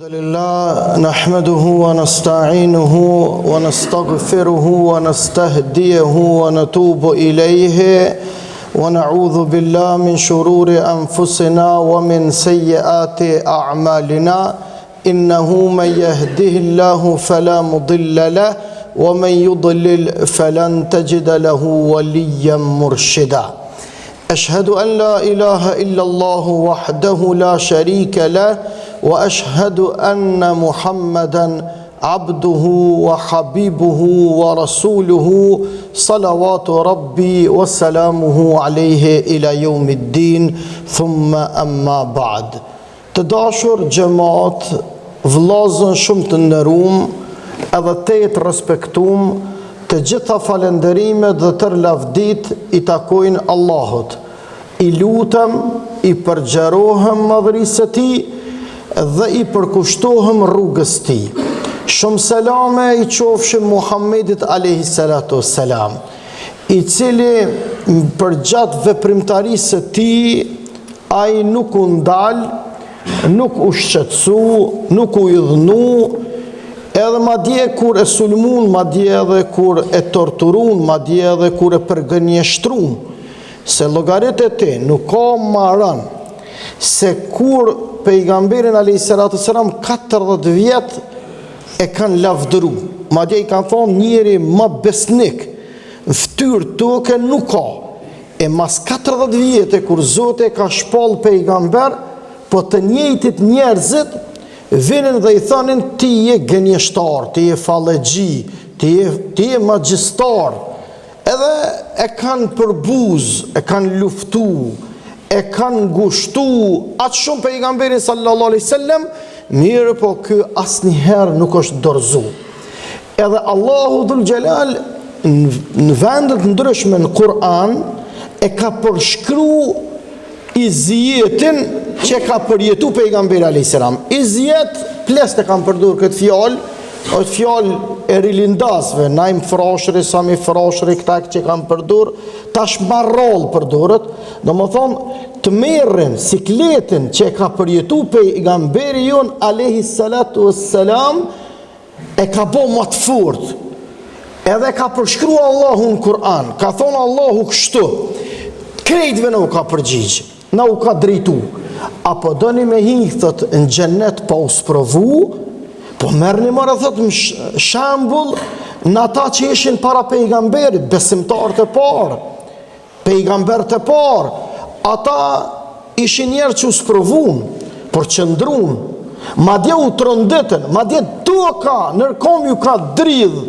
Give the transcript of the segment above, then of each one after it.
Alhamdulillah, nahmaduhu wa nasta'inuhu wa nastaghfiruhu wa nastahdiyehu wa natubu ilayhi wa na'udhu billahi min shururi anfusina wa min sayyiati a'malina innahu man yahdihillahu fala mudilla lahu wa man yudlil falan tajida lahu waliyyan murshida. أشهد أن لا إله إلا الله وحده لا شريك له وأشهد أن محمدا عبده وحبيبه ورسوله صلوات ربي وسلامه عليه إلى يوم الدين ثم أما بعد. Të dashur xhamat, vëllezër shumë të nderuam, edhe të respektuam, të gjitha falenderimet dhe tërë lavdit i takojnë Allahut. I lutem, i përgjerohem madhërisë e tij dhe i përkushtohem rrugës tij. Shumë selame i qofshim Muhammedit alayhi salatu wassalam, i cili përgjatë veprimtarisë së tij ai nuk u ndal, nuk u shqetësu, nuk u idhnu, edhe madje kur e sulmun, madje edhe kur e torturun, madje edhe kur e përgënjeshtrun, se llogaritë e nuk ka marrën se kur pejgamberin alayhis salam 40 vjet e kanë lavdëru, madje i kanë thonë njeri më besnik në fytyrë toke nuk ka. E mas 40 vjetë kur Zoti ka shpall pejgamber, po të njëjtit njerëzit vinin dhe i thonin ti je gënjeshtar, ti je fallexhi, ti je magjistar. Edhe e kanë përbuz, e kanë luftu, e kanë ngushtu atë shumë pejgamberin sallallahu alaihi wasallam, mirë po ky asnjëherë nuk është dorëzu. Edhe Allahu dhul xhelal në vendet ndryshme në Kur'an e ka përshkruar izjetin që ka përjetu pejgamberi alayhis salam. Izjet, plest e kanë përdorur këtë fjalë, është fjalë e rilindasve, najm frashëri, sami frashëri, këta që kanë përdorur, tash marrall përdoret, domethënë të merrin sikletin që ka përjetu pejgamberi jon alayhis salatu wassalam, e ka bo më të fortë. Edhe ka përshkruar Allahu në Kur'an, ka thonë Allahu kështu, krejtve në u ka përgjigj, në u ka drejtu. Apo doni me hinjë në xhennet pa u sprovu, po merrni më thot shembull në ata që ishin para pejgamberit, besimtarët e parë, pejgamberët e parë, ata ishin njerëz që u sprovun, por qëndrun, madje u tronditën, madje toka nërkom ju ka dridh,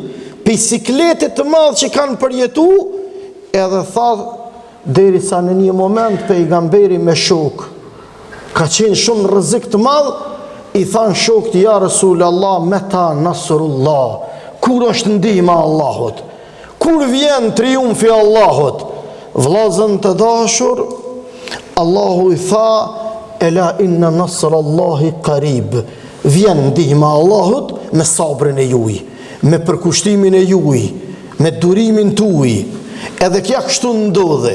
bisikletit të madh që kanë përjetu, edhe tha derisa në një moment pejgamberi me shok ka qenë shumë rrezik të madh, i thanë shokët ja Resulullah meta nasrullah, kur është ndihma e Allahut, kur vjen triumfi i Allahut. Vëllezër të dashur, Allahu i tha ela inna nasrallahi qarib, vjen ndihma e Allahut me sabrin e juaj, me përkushtimin e juaj, me durimin tuaj. Edhe kja kështu ndodhi.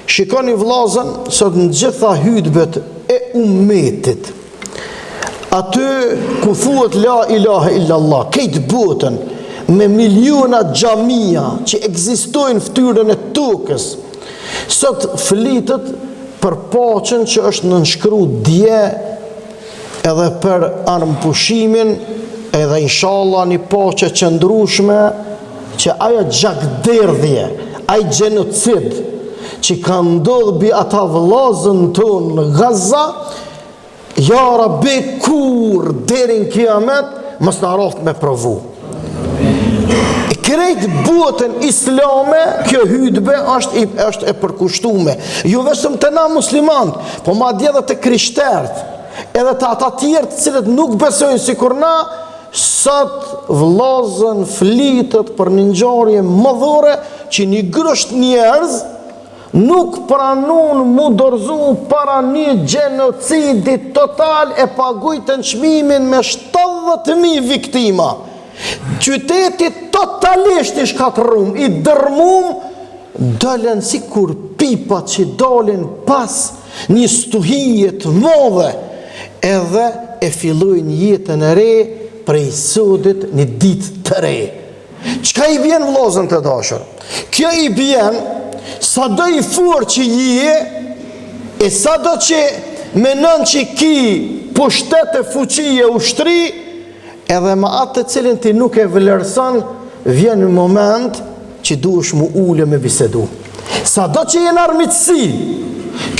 Shikoni vëllezër, sot në gjitha hutbet e ummetit, aty ku thuhet la ilaha illallah, këtë botën, me miliona xhamia që ekzistojnë në fytyrën e tokës, sot flitet për paqen që është nënshkruar dje, edhe për armëpushimin, edhe inshallah një paqe qëndrueshme, që ajo gjakderdhje, ai gjenocid që ka ndodhur mbi ata vëllezën tonë në Gaza, ja Rabbi kur deri në kiamet mos na roft me provu. Krejt botën islame kjo hutbe është e përkushtuar. Jo vetëm të na muslimanët, po madje edhe të krishterët, edhe të ata tjerë të cilët nuk besojnë sikur na, sot vëllezën flitet për një ngjarje mëdhore që një grosht njerëz nuk pranon mu dorëzu para një gjenocidi total e pagujtën çmimin me 70.000 viktima. Qyteti totalisht i shkatërrum, i dërmum, dalen si kur pipat që dalin pas një stuhije të madhe, edhe e fillojnë jetën e re prej sodit një ditë të re. Çka i bjen vëllezër të dashur? Kjo i bjen sado i furë që je, e sado që menon që ki pushtet e fuqi e ushtri, edhe me atë të cilin ti nuk e vlerëson, vjen në moment që duhesh mu ule me bisedu. Sado që je në armiqësi,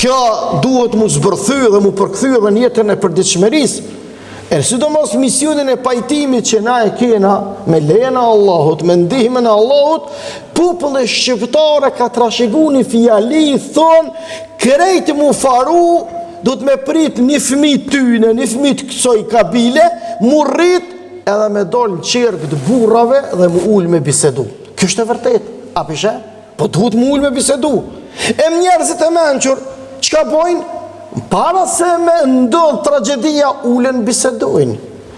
kjo duhet mu zbërthy dhe mu përkthy edhe në jetën e përditshmërisë. Sidomos misionin e pajtimit që na e kena me lejen e Allahut, me ndihmën e Allahut, populli shqiptare ka trashëguar një fjali, thonë, krejt mu faru, do të me prit një fëmijë tyne, një fëmijë të kësoj kabile, mu rrit edhe me dol në qerk të burrave dhe mu ul me bisedu. Kjo është e vërtet, a pishe? Po duhet mu ul me bisedu. E njerëzit e menqur, çka bojnë? Para se me ndodh tragedia ulen bisedojnë,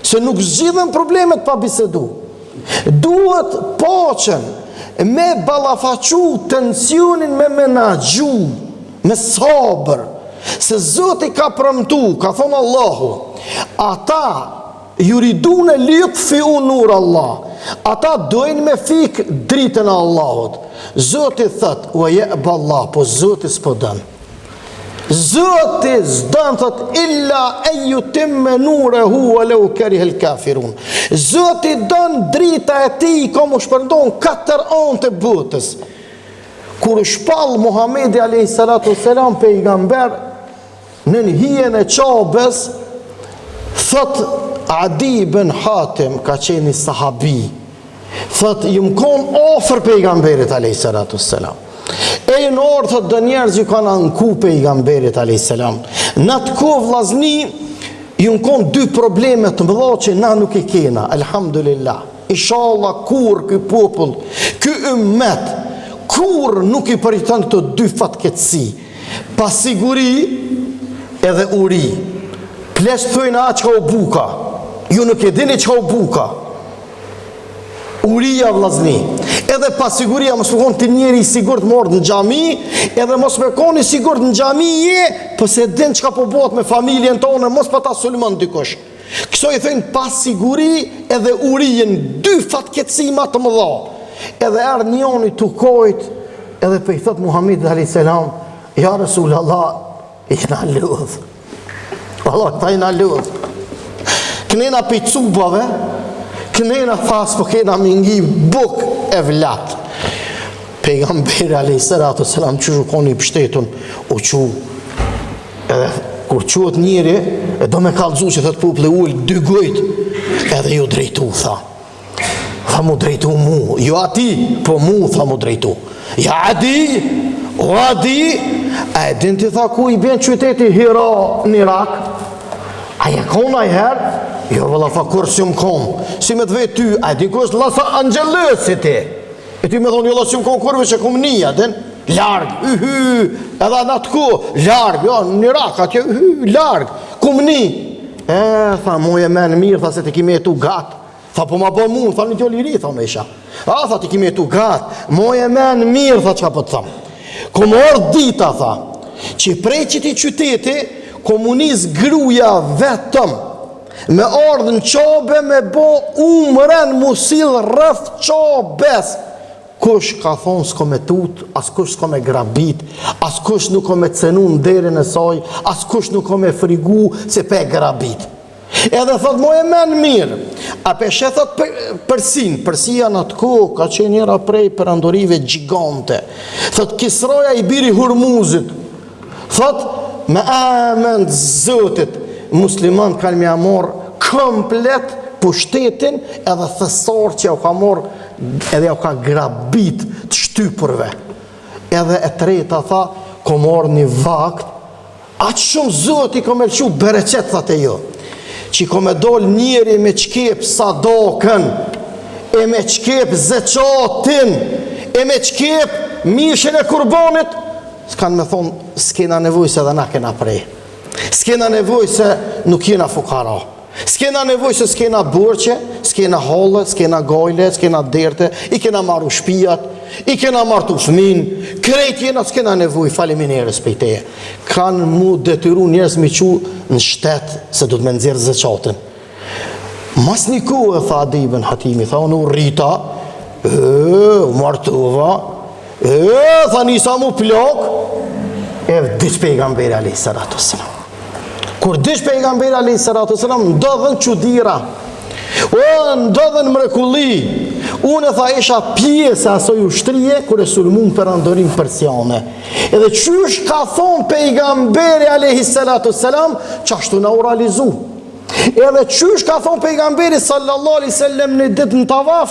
se nuk zgjidhen problemet pa bisedu. Duhet paqen me ballafaqu tensionin, me menaxhu, me sabër, se Zoti ka premtu, ka thonë Allahu, ata yuridune liyutfi'u nur Allah, ata dojnë me fik dritën e Allahut. Zoti thot, wa ya'ba Allah, po Zoti s'po don. Zoti s'dan thot illa an yutimma nuruhu walau kariha al-kafirun. Zoti don drita e tij kom u shpërndon 4 anë të botës. Kur shpall Muhamedi alayhi salatu wasalam pejgamber në hijen e Qabes, thot Adi ibn Hatim, ka qenë sahabi, thot ju më kon ofër pejgamberit alayhi salatu wasalam. E në orë, thot, dë njerëz ju kanë anku pejgamberit a.s. Në atë kohë vllazni, ju në konë 2 probleme të mëdha që na nuk i kena, alhamdulillah. Inshallah, kur ky popull, ky ummet, kur nuk i përjeton këto 2 fatkeqësi, pasiguri edhe uri. Pleq thojnë a çka u buka, ju nuk e dini çka u buka. Uria vllazni. Edhe pasiguria mos më konë të njeri i sigurt mord në xhami, edhe mos më konë i sigurt në xhami pëse din çka po bëhet me familjen tonë, mos pa ta sulmon dikush. Këso i thënë pasiguri edhe urien, 2 fatkeqësi më të mëdha. Edhe erdh njëri tukojt, edhe po i thot Muhamedit alayhis salam, ja Rasulullah, jena lodh. Allah ta jena lodh. Kënena pe cubave, kënena thas po kena mingi buk e vlat. Pejgamberi alayhis salatu wasalam që shukoni pështetun, u qu, edhe kur quhet njëri, e do me kallëzu që thët populli ul 2 gojt, edhe ju drejtu, tha. Tha mu drejtu mu, jo ati, po mu, tha mu drejtu. Ja Adi, o Adi, a e din ti tha ku i bjen qyteti Hira në Irak? A je kona i herë? Jo vëlla tha kur si më konë, si me të vetë ty, a e din ku është Los Angeles si ti? E ty me thonë jo si më konë kurve që kumë nija, den? Larg, edhe në atë ku, larg, jo, në Irak, atje, larg, kumë ni. Tha, moje men mirë, tha se ti kime jetu gatë. Tha, po ma bo mund, tha një tjo liri, tha me isha. Tha, ti kime jetu gatë, moje men mirë, tha qka po të thamë. Komë orë dita, tha, që prej qëti qyteti, komunist gruja vetëm, me ardhën Qabe me bo umren musil rrëth Qabes. Kush ka thonë s'ko me tut, as kush s'ko me grabit, as kush nuk ko me cenu në derin e saj, as kush nuk ko me frigu se pe grabit. Edhe thot moje men mirë, a peshe thot Persia në të kohë ka qenë njëra prej perandorive gjigante. Thot Kisroja i biri Hurmuzit, thot me amend Zotit, musliman kanë me amor komplet pushtetin edhe thesor që jau ka morë edhe jau ka grabit të shtypurve. Edhe e treta tha, ko morë një vakt, atë shumë Zoti ko me lëqu bereqet, thate jo, që ko me dol njeri me qkep sadokën, e me qkep zeqatin, e me qkep mishën e kurbanit, s'kan me thonë, s'kena nevoj se dhe na kena prej. S'kena nevoj se nuk jena fukara. S'kena nevoj se s'kena burqe, s'kena holle, s'kena gojle, s'kena derte, i kena marru shpijat, i kena martu fëmin, krejt jena s'kena nevoj, faleminderit prej teje. Kanë mu detyru njerëz me qu në shtet, se do të me nxjerrë zeqatin. Mas një kohë, tha Adi ibn Hatimi, tha unë u rrita, u martova, tha nisa mu plak, e vdish pejgamberi alayhi salatu wassalam. Kur dish pejgamberi alayhi salatu wassalam, ndodhen çuditëra. Ndodhen mrekulli. Unë tha isha pjesë asoj ushtrie kur e sulmun perandorin persiane. Edhe qysh ka thonë pejgamberi alayhi salatu wassalam, qashtu na u realizu. Edhe qysh ka thonë pejgamberi sallallahu alaihi wasallam në ditë në tavaf,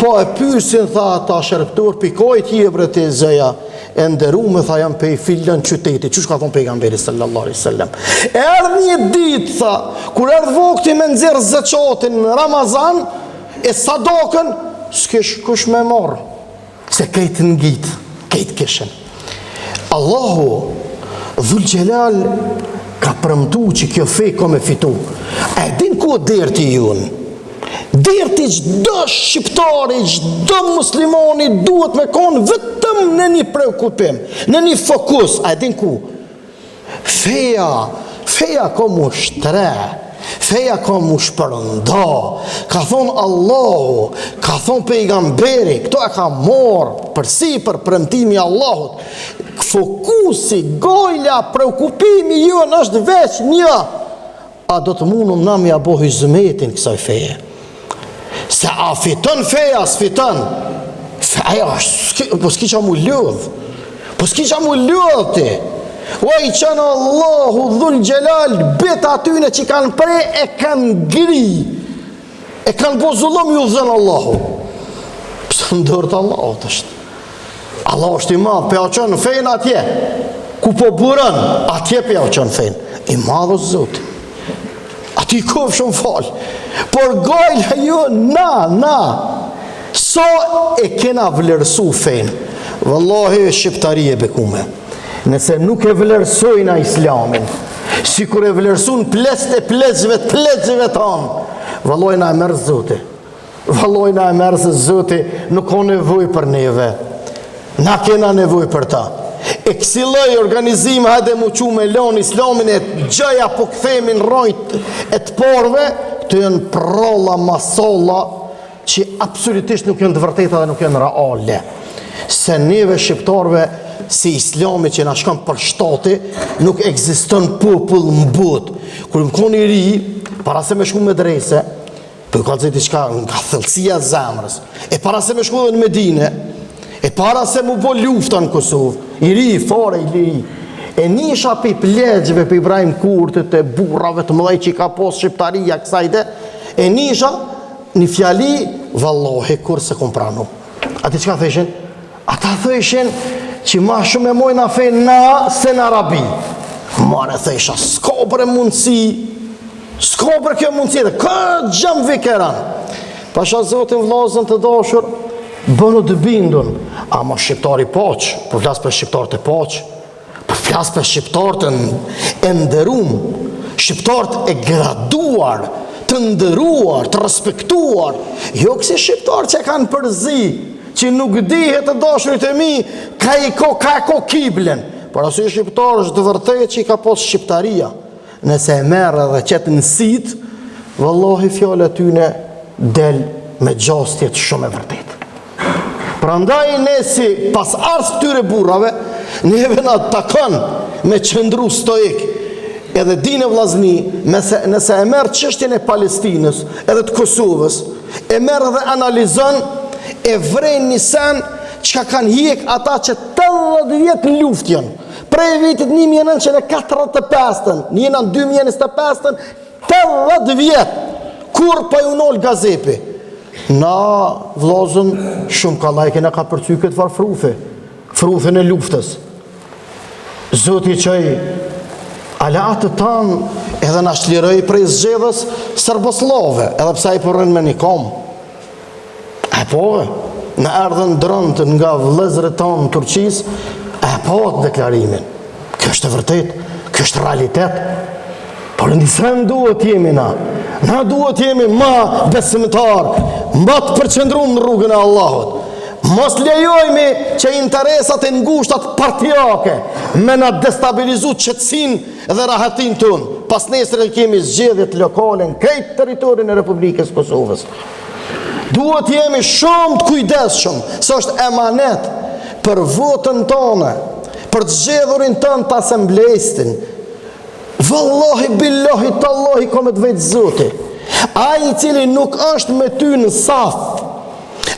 po e pyesin tha ata shërptor pikojt jebre të zëja. E ndërume tha jam pe filën qyteti. Qysh ka thonë pejgamberi sallallahu alaihi wasallam. Erdhë një ditë tha, kur erdhë vakti me nxjerr zeqatin në Ramazan, e sadakën s'kish kush me marr, se kejt ngit, kejt kishen. Allahu Dhul Gjelal ka premtu që kjo fe ka me fitu. E din ku derti jun? Derti çdo shqiptari, çdo muslimani duhet me konë vetëm në një preokupim, në një fokus. A din ku? Feja ka mu shtre, feja ka mu shpërnda. Ka thonë Allahu, ka thonë pejgamberi, këto e ka morë për premtimi Allahut. Fokusi, gojla, preokupimi jën është veç një. A do të mundum na me abo hizmetin kësaj feje? Se a fiton feja, s'fiton. Feja, po s'ki qa mu ljudh. Po s'ki qa mu ljudh ti. O i qenë Allahu Dhul Gjelal, beta atyne që kanë prej e kanë gri. E kanë bozullom ju dhënë Allahu. Pështë ndërët Allahut është. Allah është i madhë, pe a qënë fejnë atje. Ku po burën, atje pe a qënë fejnë. I madhë është Zotë. Ati këf shumë falë. Por gojla ju, na. So e kena vlerësu fejnë. Wallahi shqiptari e bekume. Nëse nuk e vlerësojna islamin, si kur e vlerësun pleqëve tanë, wallahi na e mërë Zotë. Wallahi na e mërë Zotë, nuk ka nevoj për neve. Na kena nevoj për ta. E kësi lloj organizim hajde mu qu me lon islamin e gjëja po këthemi në rojt e të porve, të jënë prolla masolla që absolutisht nuk jënë të vërteta dhe nuk jënë reale. Se neve shqiptarve si islami që na shkon për shtati, nuk ekziston popull në botë. Kur më koni ri, para se me shku me drese, për ka të diçka nga thellësia zemrës, e para se me shku dhe në Medine, e para se mu bo lufta në Kosovë, i ri, fare i ri, e nisha për plegjëve për Ibrahim Kurtit e burrave të mëdhej që ka pos shqiptaria kësajde, e nisha një fjali, vallohi, kur se kom pranu. Ati qka theshin? Ata theshin që ma shumë e mojna fejnë na se në Arabi. Mare thesha, s'ka bre mundësi, s'ka bre kjo mundësi, dhe këtë gjëm vikeran. Pasha Zotin vllazën të dashur, bënu të bindun, ama shqiptari poq, për flas për shqiptarët e poq, për flas për shqiptarët e ndërum, shqiptarët e graduar, të ndëruar, të respektuar, jo kësi shqiptarë që kanë përzi, që nuk dihet të dashurit e mi, ka e ko kiblen, por aso i shqiptarë është të vërtet që i ka pos shqiptaria, nëse e merë dhe qëtë nësit, vëllohi fjallë atyne del me gjastjet shumë e vërtet. Prandaj nësi pas ars këtyre burrave, neve na takon me qëndru stoik, edhe dine vllazni, nëse e merë çështjen e Palestinës, edhe të Kosovës, e merë dhe analizon, e vren një sen që kanë hjek ata që 80 vjet në luftjen, prej vitit 1945, njëna në 2025, 80 vjet, kur pa ju nol gazepi. Na vllazën shumë ka lajke na ka përcy këtë farë frufin e luftës. Zoti qëj alatë tanë edhe na shliroj prej zgjedhës sërboslave, edhe psa i përën me një kom. E po, në erdhen drënt nga vëllezërit tanë në Turqis, e po të deklarimin. Kjo është e vërtet, kjo është realitet. Por në disem duhet jemi na duhet jemi ma besimtar, ma të përqendrum në rrugën e Allahut, Mos lejojmë që interesat e ngushtat partijake me na destabilizu qetësinë dhe rahatin tonë. Pas nesër kemi zgjedhjet lokale në krejt territorin e Republikës Kosovës. Duhet jemi shumë të kujdesshëm, se është emanet për votën tonë, për të zgjedhurin tonë të asemblestin. Wallahi billahi tallahi komet vetë Zoti. Ai i cili nuk është me ty në saf,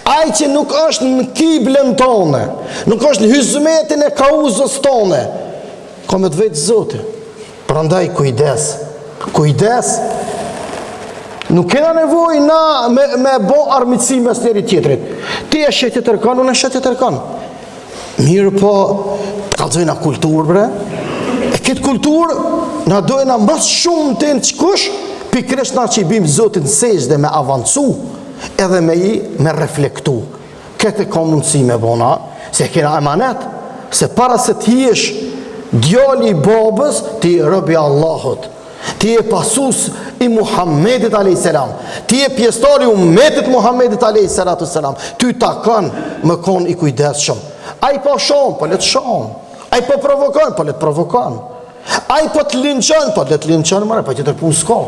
ai që nuk është në kiblen tonë, nuk është në hyzmetin e kauzës tonë, komet vetë Zoti. Prandaj kujdes. Kujdes. Nuk kena nevoj na me bo armitsi mes njëri tjetrit. Ti e shetë të tërkan, unë e shetë të tërkan. Mirë po, kalzojna kulturë, bre. E këtë kulturë, na dojna mbas shumë të në qëkush, pikrisht na që i bim Zotin sejsh dhe me avancu, edhe me reflektu. Këtë ka mundësi me bona, se kena emanet, se para se t'jesh djali i babës, ti robi Allahut. Ti e pasus i Muhammedit a.s. Ti e pjestori umetit Muhammedit a.s. Ty ta kanë më konë i kujdesshëm. Ai po shonë, po letë shonë. Ai po provokon, po letë provokon. Ai po të linqën, po letë linqën, mëre, po tjetër punë s'ka.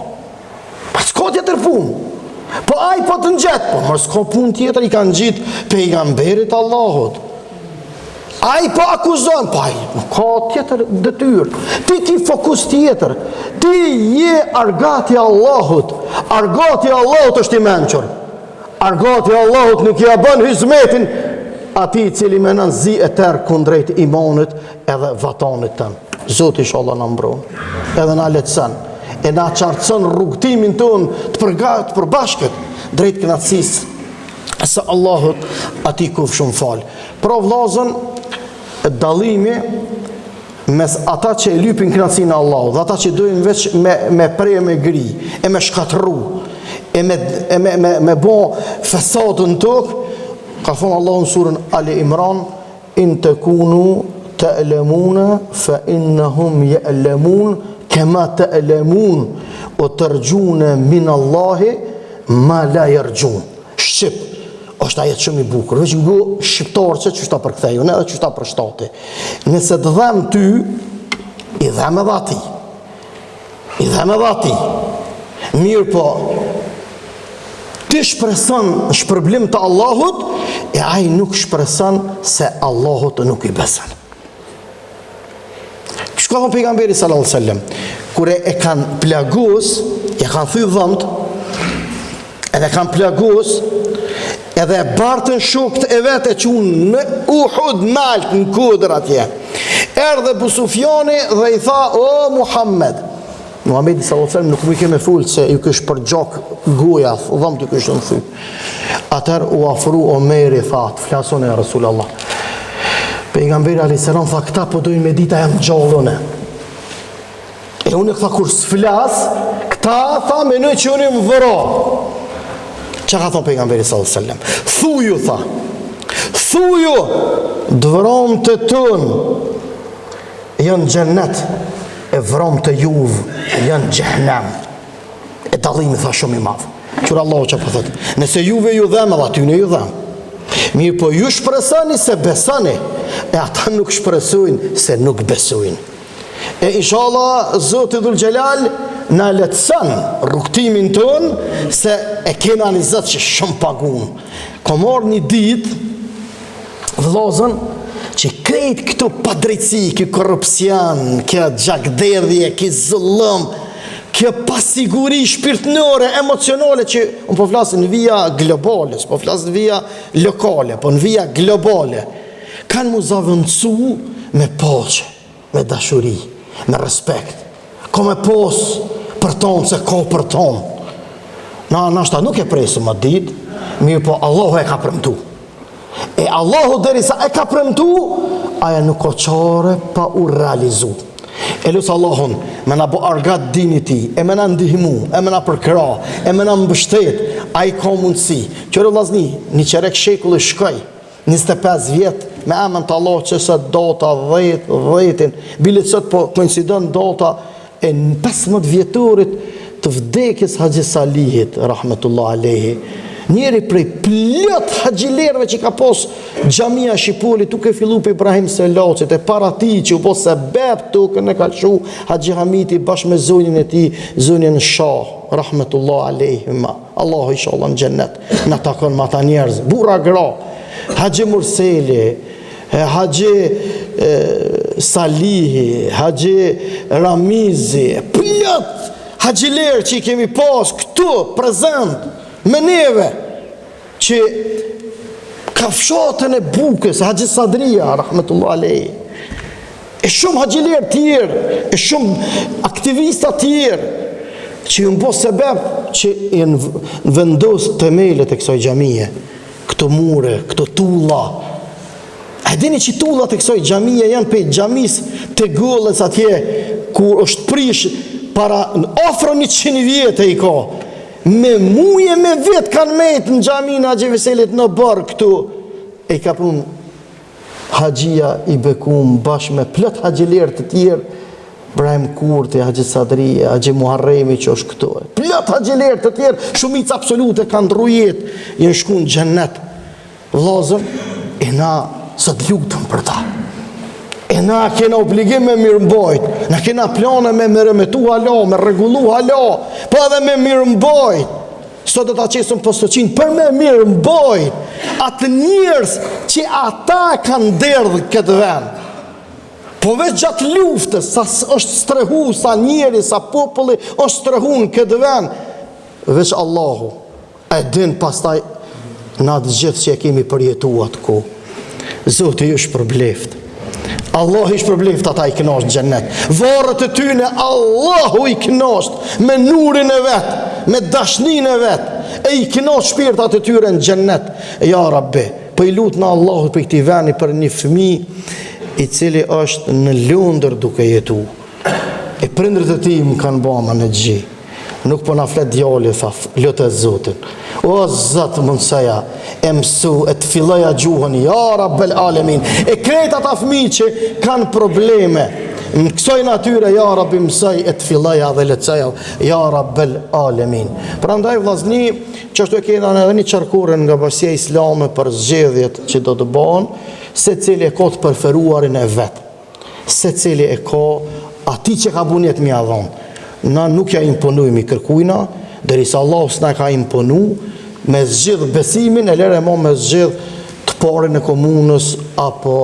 Po s'ka tjetër punë. Po ai po të ngjetë, po mërë s'ka punë tjetër, i kanë gjitë pejgamberit Allahut. Ai po akuzon, po ai ka tjetër detyrë. Ti ki fokus tjetër. Ti je argati Allahut. Argati Allahut është i menqër. Argati Allahut nuk ja bën hizmetin ati cili menon zi e tërë kundrejt imanit edhe vatanit tënë. Zoti inshallah na mbron, edhe na lehtëson, e na qartëson rrugtimin tonë të përbashkët drejt kënaqësisë së Allahut, ati kuf shumë fal. Pra vllazën, dallimi mes ata që e lypin kënaqësinë e Allahut dhe ata që dojnë veç me preje me gri, e me shkatërru, e me bo fesadën tokë, ka thonë Allahu në surën Ali Imran, in takunu ta'lamuna fa innahum ya'lamun kama ta'lamun wa tarjuna min Allahi ma la yarjun. Shqip është ajet shumë i bukur, veç ngu shqiptarë që ta përktheju, ne edhe që ta përshtati. Nëse të dhem ty, i dhem edhe ati. I dhem edhe ati. Mirë po, ti shpreson shpërblim të Allahut, e ai nuk shpreson se Allahut nuk i beson. Shka thonë pejgamberi sallallahu alaihi wasallam, kure e kanë plagus, e kanë thy dhëmt, edhe kanë plagus, edhe bartën shokët e vete që unë në Uhud nalt në Kudër atje. Erdhe Abu Sufjani dhe i tha, o Muhammed, Muhammedi sallallahu alaihi wasallam nuk më keme full se ju kësh për gjak goja, dhëm të kësh në thy. Atër u afru Omeri, tha, të flasone e Rasulallah. Pejgamberi a.s. tha, këta po dojnë me dita jam gjallone. E unë e këta kur s'flas, këta tha, menoj që unë më vëro. Që ka thonë pejgamberi sallallahu alaihi wasallam? Thuju, tha. Thuju, dëvërom të tënë, janë gjennet, e vërom të juvë, janë gjehnem. E dallimi tha shumë i madhë. Qërë Allahu që po thëtë, nëse juve ju dhemë, edhe aty në ju dhemë. Mirë po ju shpresoni se besoni, e ata nuk shpresojnë se nuk besojnë. E inshallah, Zoti Dhul Gjelal na letëson rrugtimin tonë, se e kena një Zot që shumë pagun. Ka marrë një ditë, vëllazën, që krejt këto padrejtësi, kjo korrupsion, kjo gjakderdhje, kjo zullëm, kjo pasiguri shpirtënore, emocionale, që unë po flasë në vija globale, po flasë në vija lokale, po në vija globale, kanë mu zavëndësu me paqe, me dashuri, me respekt. Ka me posë për tonë se ka për tonë. Na nashta nuk e presë më ditë, mirë po Allahu e ka premtu. E Allahu derisa e ka premtu, aja nuk ka qare pa u realizu. E lusë Allahun me na bo argat dini ti, e me na ndihmu, e me na përkra, e me na mbështet, a i ka mundësi. Qërë vllazni, një qerek shekulli shkoj, 25 vjetë, me emën të Allah që sot dota 10, bilet sot po koincidon dota e në 15 vjetorit të vdekjes Haxhi Salihit, rahmetullah alehi, Njeri prej plot haxhilerëve që ka pos xhamia Shqipolit, tu ke fillu për Ibrahim Selacit, e para ti që u pos se beb tukën e ka shu Haxhi Hamiti bashkë me zonjën e ti, zonjën Shah, rahmetullah alejhima. Allahu inshallah në xhennet na takon me ata njerëz, burra gra, Haxhi Murseli, Haxhi Salihi, Haxhi Ramizi, plot haxhilerë që i kemi pas këtu prezent me neve, që ka fshatën e Bukës, Haxhi Sadria, rahmetullah alejhi, e shumë haxhilerë tjerë, e shumë aktivista tjerë, që ju mbo sebeb që i në vendos themelet e kësaj xhamie, këto mure, këto tulla. A dini që tullat e kësaj xhamie janë pe xhamis të Gollës atje, kur është prish para afro 100 vjetë i ka. Me muje me vetë kanë mejtë në xhamin Haxhi Veselit në barë këtu. E ka prun Haxhia i Bekum bashkë me plot haxhilerë të tjerë, Ibrahim Kurti, Haxhi Sadri, Haxhi Muharremi që është këtu. Plot haxhilerë të tjerë, shumica absolute kanë ndru jetë, jenë shku në xhennet. Vllazër, e na sot lutëm për ta. E na kena obligim me mirëmbajt, na kena plane me remetu hala, me regullu hala, po edhe me mirëmbajt. Sot do ta qesëm postoqin për me mirëmbajt atë njerëz që ata kanë derdhë këtë vend. Po veç gjatë luftës, sa është strehu, sa njeri, sa populli është strehu në këtë vend, veç Allahu e din pastaj na të gjithë që e kemi përjetuar ku. Zoti ju shpërbleft. Allah i shpërbleft ata i kënaqë në xhennet. Varret e tyne Allahu i kënaqë me nurin e vet, me dashnin e vet, e i kënaqë shpirtat e tyre në xhennet. Ja Rabbi, po i lut në Allahu për këtij vendi për një fëmijë i cili është në lundër duke jetu. E prindërit e tij më kanë bëma në xhi. Nuk po na flet djali, tha, lutë Zotin. O Zot mundseja, e mësu, e të filloja gjuhën, ja Rabbel Alemin. E krejt ata fëmijë që kanë probleme, në kësoj natyre, ja Rabbi mësoj, e të filloja dhe lecoja, ja Rabbel Alemin. Prandaj vllazni, që ashtu e kena edhe një qarkurën nga Bashkia Islame për zgjedhjet që do të bëhen, se cili e ka të preferuarin e vetë, se cili e ka ati që ka bunjet mja dhonë. Na nuk ja imponujmë i kërkujna, derisa Allah s'na ka imponu, me zgjidh besimin, e lere mo me zgjidh të parin e komunës, apo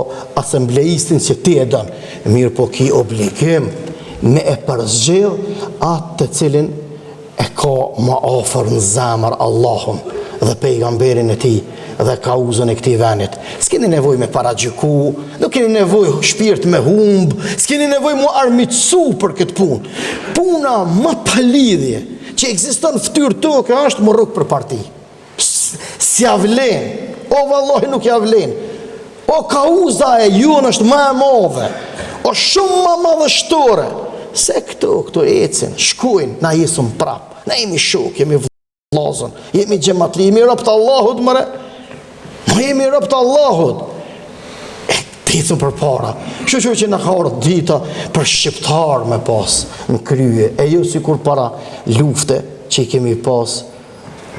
asembleistin që ti e dënë. Mirë po ki obligim me e përzgjidh atë të cilin e ka ma ofër në zemër Allahun dhe pejgamberin e ti dhe kauzën e këtij venit. S'keni nevoj me paragjyku, nuk keni nevoj shpirt me humb, s'keni nevoj mu armitsu për këtë punë. Puna më palidhje që ekziston fytyrë tokë është më rrugë për parti. S'ja vlen, o vallahi nuk ja vlen. O kauza e jonë është më e madhe, o shumë më madhështore, se këto ecin, shkojnë, na jesëm prap, na jemi shok, jemi vllazën, jemi xhamatli, jemi rob të Allahut mëre. Jemi rob të Allahut. Të ecëm për para. Kështu që na ka ardhur dita për shqiptar me pas në krye, e jo sikur para lufte që i kemi pas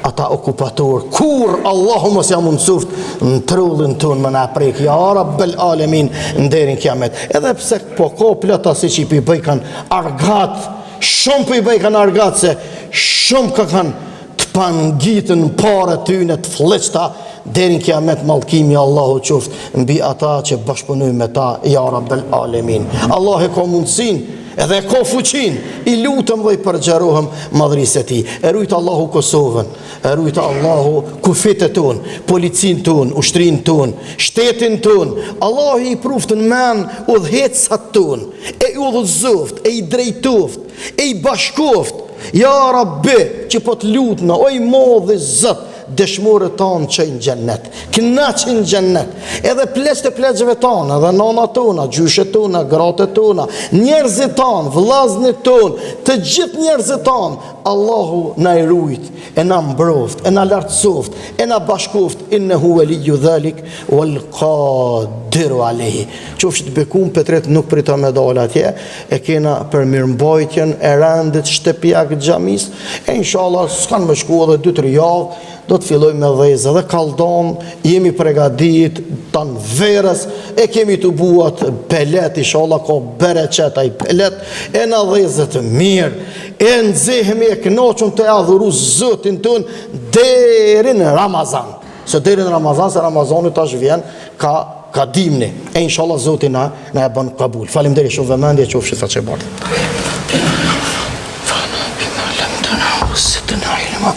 ata okupator. Kur Allahu mos ja mundsoft në trullin ton më na prek, ja Rabbel Alamin, nderin kiamet. Edhe pse po ka plota si që i bëj kanë argat, shumë po i bëj kanë argat se shumë ka kanë të pangitën në pare tyne të fleqta, derin kiamet mallkimi Allahu qoftë mbi ata që bashkëpunojnë me ta, ja Rabbel Alamin. Allah e ka mundësin edhe e ka fuqin, i lutëm dhe i përgjerohem madhërisë e ti. E rujtë Allahu Kosovën, e rujtë Allahu kufit e ton, policin ton, ushtrin ton, shtetin ton. Allah i pruftën men udhëhecat ton, e udhëzoft, e i drejtoft, e i bashkoft. Ja Rabbi, që po të lutëna, oj modhi Zot, dëshmorët tonë që në gjennet, këna që në gjennet, edhe pleqët e pleqëve tonë, edhe nona tona, gjyshet tona, gratet tona, njerëzit tonë, vllaznit tonë, të gjithë njerëzit tonë, Allahu na i rujt, e na mbroft, e na lartësoft, e na bashkoft, innehu waliyyu dhalik wal qadiru alayhi. Qofshit Bekum Petret nuk prita me dalë atje, e kena për mirëmbajtjen e rendit shtëpiak xhamis, e inshallah s'kan më shku edhe 2-3 javë, do të filloj me dhezë dhe kaldon, jemi pregadit, tanë verës, e kemi të buat pelet, inshallah ka bereqet ai pelet, e në dhezët mirë, e nëzihemi e kënoqëm të adhuru Zotin tënë deri në Ramazan. Se deri në Ramazan, se Ramazanit tash vjen ka dimni. E inshallah Zotin na e bën kabul. Faleminderit shumë vëmendje, qofshi sa që bardh.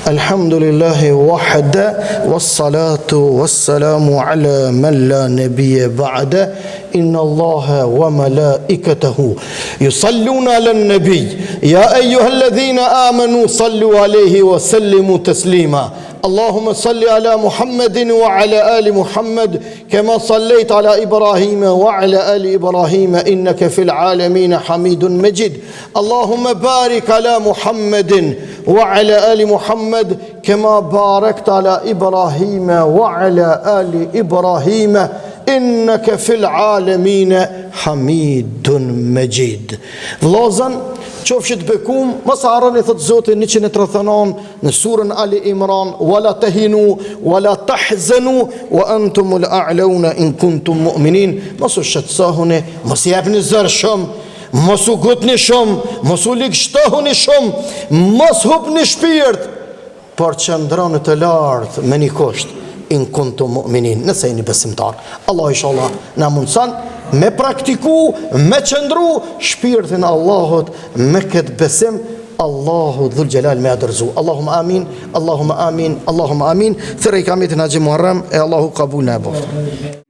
Alhamdulillahi wahda wassalatu wassalamu ala man la nabiyya ba'da inna Allaha wa malaikatahu yusalluna ala nabiy ya ayyuhalladhina amanu sallu alayhi wa sallimu taslima اللهم صل على محمد وعلى آل محمد كما صليت على إبراهيم وعلى آل إبراهيم إنك في العالمين حميد مجيد اللهم بارك على محمد وعلى آل محمد كما باركت على إبراهيم وعلى آل إبراهيم إنك في العالمين حميد مجيد. Vllazën qofshit bekum, mos harroni thot Zoti 139 në surën Ali Imran, wala tahinu wala tahzanu wa antumul a'launa in kuntum mu'minin. Mos u shqetësohuni, mos japni zër shumë, mos u gutni shumë, mos u ligështohuni shumë, mos hupni shpirt, por qëndroni të lartë me një kusht, in kuntum mu'minin, nëse jeni besimtar. Allah inshallah na mundson me praktiku, me qëndru shpirtin Allahut me këtë besim, Allahu dhul gjelal me adërzu. Allahumma amin, Allahumma amin, Allahumma amin. Thërë i kametin Haxhi Muharram e Allahu kabul në e boftë.